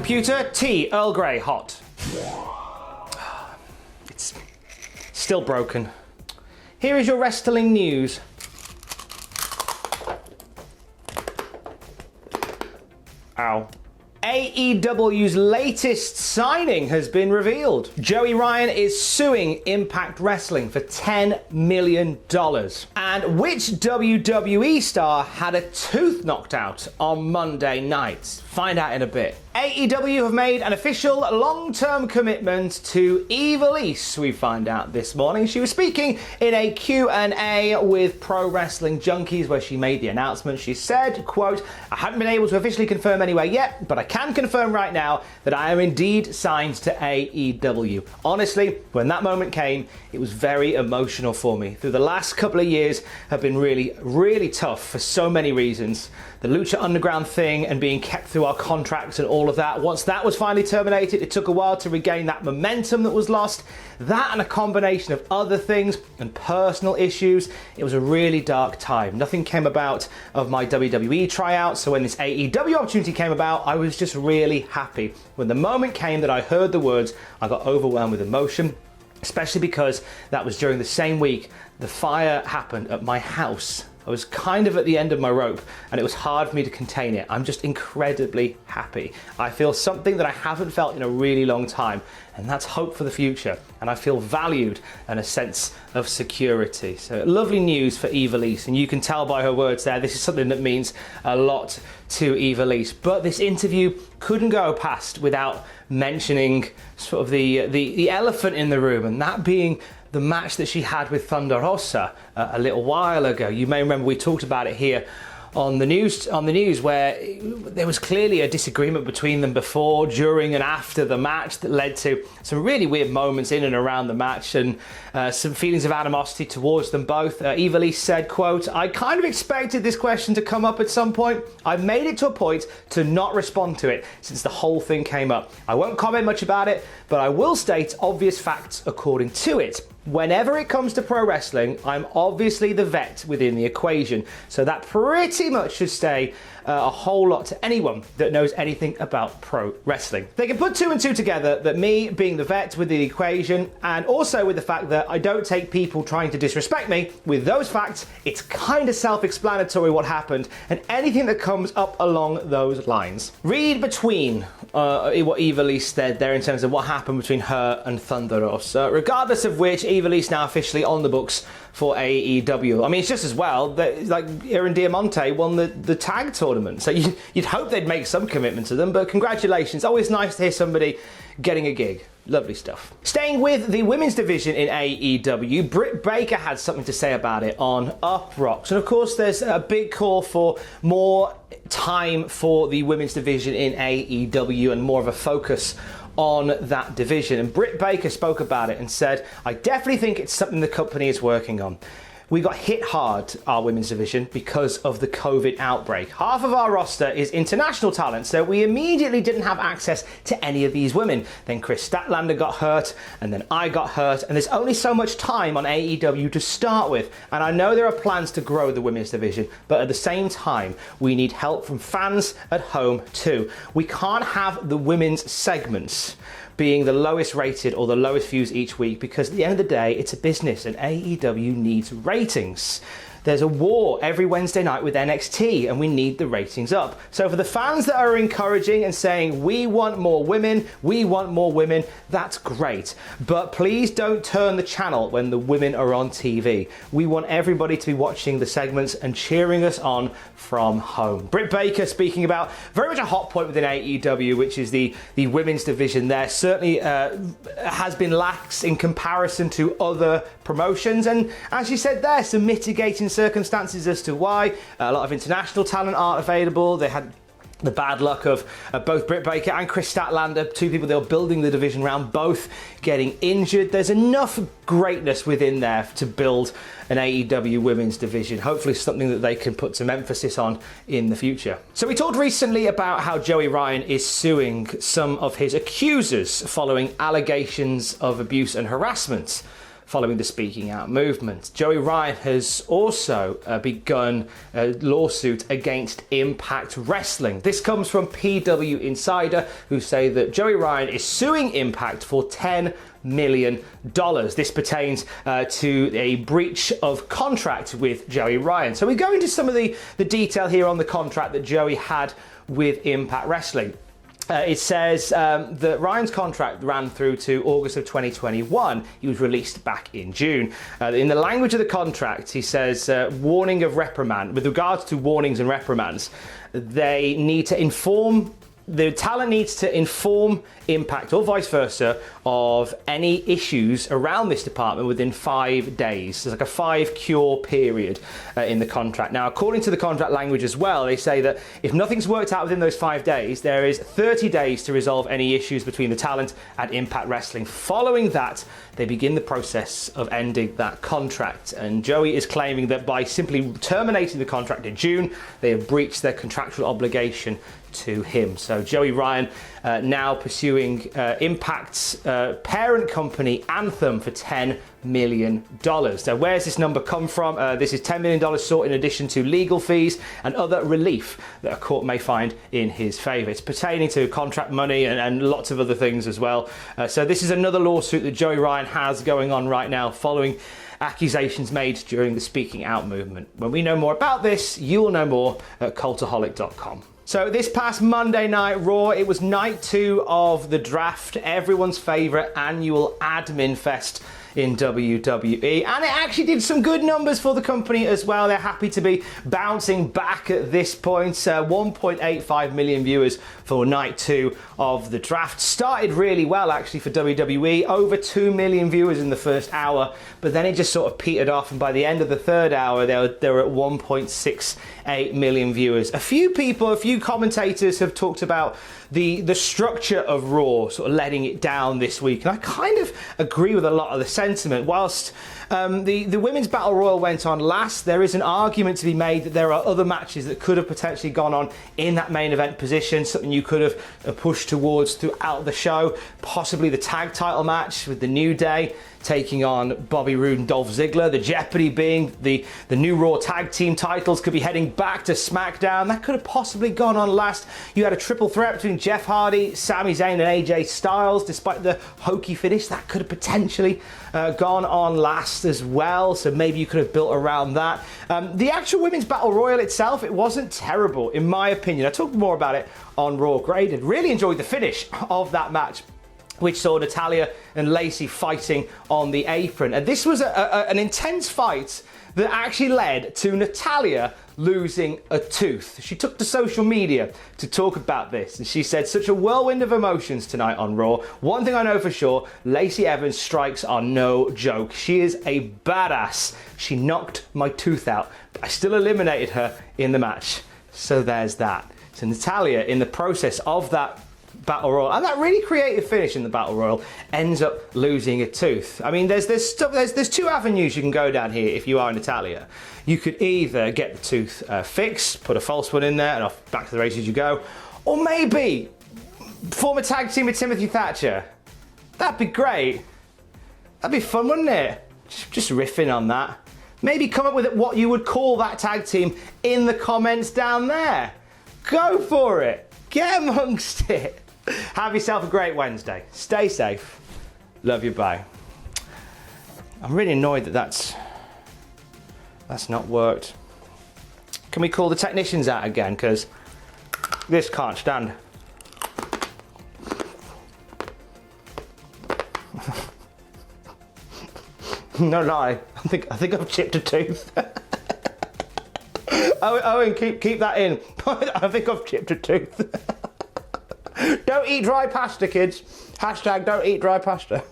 Computer, tea, Earl Grey, hot. It's still broken. Here is your wrestling news. Ow. AEW's latest signing has been revealed. Joey Ryan is suing Impact Wrestling for $10 million. And which WWE star had a tooth knocked out on Monday night? Find out in a bit. AEW have made an official long-term commitment to Ivelisse, we find out this morning. She was speaking in a Q&A with Pro Wrestling Junkies where she made the announcement. She said, quote, "I haven't been able to officially confirm anywhere yet, but I can confirm right now that I am indeed signed to AEW." Honestly, when that moment came, it was very emotional for me. Through the last couple of years have been really, really tough for so many reasons. The Lucha Underground thing and being kept through our contracts and all of that. Once that was finally terminated, it took a while to regain that momentum that was lost. That and a combination of other things and personal issues. It was a really dark time. Nothing came about of my WWE tryout, so when this AEW opportunity came about, I was just really happy. When the moment came that I heard the words, I got overwhelmed with emotion, especially because that was during the same week the fire happened at my house. I was kind of at the end of my rope and it was hard for me to contain it. I'm just incredibly happy. I feel something that I haven't felt in a really long time, and that's hope for the future. And I feel valued and a sense of security. So lovely news for Ivelisse, and you can tell by her words there, this is something that means a lot to Ivelisse. But this interview couldn't go past without mentioning sort of the elephant in the room, and that being the match that she had with Thunder Rosa a little while ago. You may remember we talked about it here on the news where there was clearly a disagreement between them before, during and after the match that led to some really weird moments in and around the match and some feelings of animosity towards them both. Ivelisse said, quote, "I kind of expected this question to come up at some point. I've made it to a point to not respond to it since the whole thing came up. I won't comment much about it, but I will state obvious facts according to it. Whenever it comes to pro wrestling, I'm obviously the vet within the equation. So that pretty much should say a whole lot to anyone that knows anything about pro wrestling. They can put two and two together, that me being the vet with the equation, and also with the fact that I don't take people trying to disrespect me. With those facts, it's kind of self-explanatory what happened and anything that comes up along those lines." Read between what Ivelisse said there in terms of what happened between her and Thunder Rosa, regardless of which, Ivelisse now officially on the books for AEW. I mean, it's just as well that like Erin Diamante won the tag tournament, so you'd hope they'd make some commitment to them, but congratulations. Always nice to hear somebody getting a gig. Lovely stuff. Staying with the women's division in AEW, Britt Baker had something to say about it on Up Rocks. And of course, there's a big call for more time for the women's division in AEW and more of a focus on that division. And Britt Baker spoke about it and said, "I definitely think it's something the company is working on. We got hit hard, our women's division, because of the COVID outbreak. Half of our roster is international talent, so we immediately didn't have access to any of these women. Then Chris Statlander got hurt, and then I got hurt, and there's only so much time on AEW to start with. And I know there are plans to grow the women's division, but at the same time, we need help from fans at home too. We can't have the women's segments being the lowest rated or the lowest views each week, because at the end of the day, it's a business and AEW needs ratings. There's a war every Wednesday night with NXT and we need the ratings up. So for the fans that are encouraging and saying, we want more women, that's great. But please don't turn the channel when the women are on TV. We want everybody to be watching the segments and cheering us on from home." Britt Baker speaking about very much a hot point within AEW, which is the women's division there. Certainly has been lax in comparison to other promotions. And as she said there, some mitigating circumstances as to why. A lot of international talent aren't available. They had the bad luck of both Britt Baker and Chris Statlander, two people they were building the division around, both getting injured. There's enough greatness within there to build an AEW women's division. Hopefully something that they can put some emphasis on in the future. So we talked recently about how Joey Ryan is suing some of his accusers following allegations of abuse and harassment. following the speaking out movement. Joey Ryan has also begun a lawsuit against Impact Wrestling. This comes from PW Insider, who say that Joey Ryan is suing Impact for $10 million. This pertains to a breach of contract with Joey Ryan. So we go into some of the detail here on the contract that Joey had with Impact Wrestling. It says that Ryan's contract ran through to August of 2021. He was released back in June. In the language of the contract, he says, warning of reprimand. With regards to warnings and reprimands, they need to inform the talent needs to inform Impact or vice versa of any issues around this department within 5 days. There's like a 5-cure period in the contract. Now, according to the contract language as well, they say that if nothing's worked out within those 5 days, there is 30 days to resolve any issues between the talent and Impact Wrestling. Following that, they begin the process of ending that contract. And Joey is claiming that by simply terminating the contract in June, they have breached their contractual obligation to him. So Joey Ryan now pursuing Impact's parent company Anthem for $10 million. Now, where's this number come from? This is $10 million sought in addition to legal fees and other relief that a court may find in his favour. It's pertaining to contract money and lots of other things as well. So this is another lawsuit that Joey Ryan has going on right now following accusations made during the speaking out movement. When we know more about this, you will know more at cultaholic.com. So this past Monday Night Raw, it was night 2 of the draft, everyone's favourite annual admin fest in WWE, and it actually did some good numbers for the company as well. They're happy to be bouncing back at this point. 1.85 million viewers for night 2 of the draft. Started really well actually for WWE, over 2 million viewers in the first hour, but then it just sort of petered off, and by the end of the third hour they were at 1.68 million viewers. A few commentators have talked about the structure of Raw sort of letting it down this week, and I kind of agree with a lot of the sentiment. Whilst the Women's Battle Royal went on last, there is an argument to be made that there are other matches that could have potentially gone on in that main event position, something you could have pushed towards throughout the show, possibly the tag title match with the New Day taking on Bobby Roode and Dolph Ziggler, the jeopardy being the new Raw tag team titles could be heading back to SmackDown. That could have possibly gone on last. You had a triple threat between Jeff Hardy, Sami Zayn and AJ Styles. Despite the hokey finish, that could have potentially gone on last as well, so maybe you could have built around that. The actual Women's Battle Royal itself, it wasn't terrible in my opinion. I talked more about it on Raw Graded. Really enjoyed the finish of that match, which saw Natalya and Lacey fighting on the apron. And this was an intense fight that actually led to Natalya losing a tooth. She took to social media to talk about this, and she said, "Such a whirlwind of emotions tonight on Raw. One thing I know for sure, Lacey Evans' strikes are no joke. She is a badass. She knocked my tooth out, but I still eliminated her in the match." So there's that. So Natalya, in the process of that Battle Royal, and that really creative finish in the Battle Royal, ends up losing a tooth. I mean, there's 2 avenues you can go down here if you are Natalya. You could either get the tooth fixed, put a false one in there, and off back to the races you go, or maybe form a tag team with Timothy Thatcher. That'd be great. That'd be fun, wouldn't it? Just riffing on that. Maybe come up with what you would call that tag team in the comments down there. Go for it. Get amongst it. Have yourself a great Wednesday. Stay safe. Love you, bye. I'm really annoyed that that's not worked. Can we call the technicians out again? Because this can't stand. No lie, I think I've chipped a tooth. Owen, keep that in. I think I've chipped a tooth. Don't eat dry pasta, kids. # don't eat dry pasta.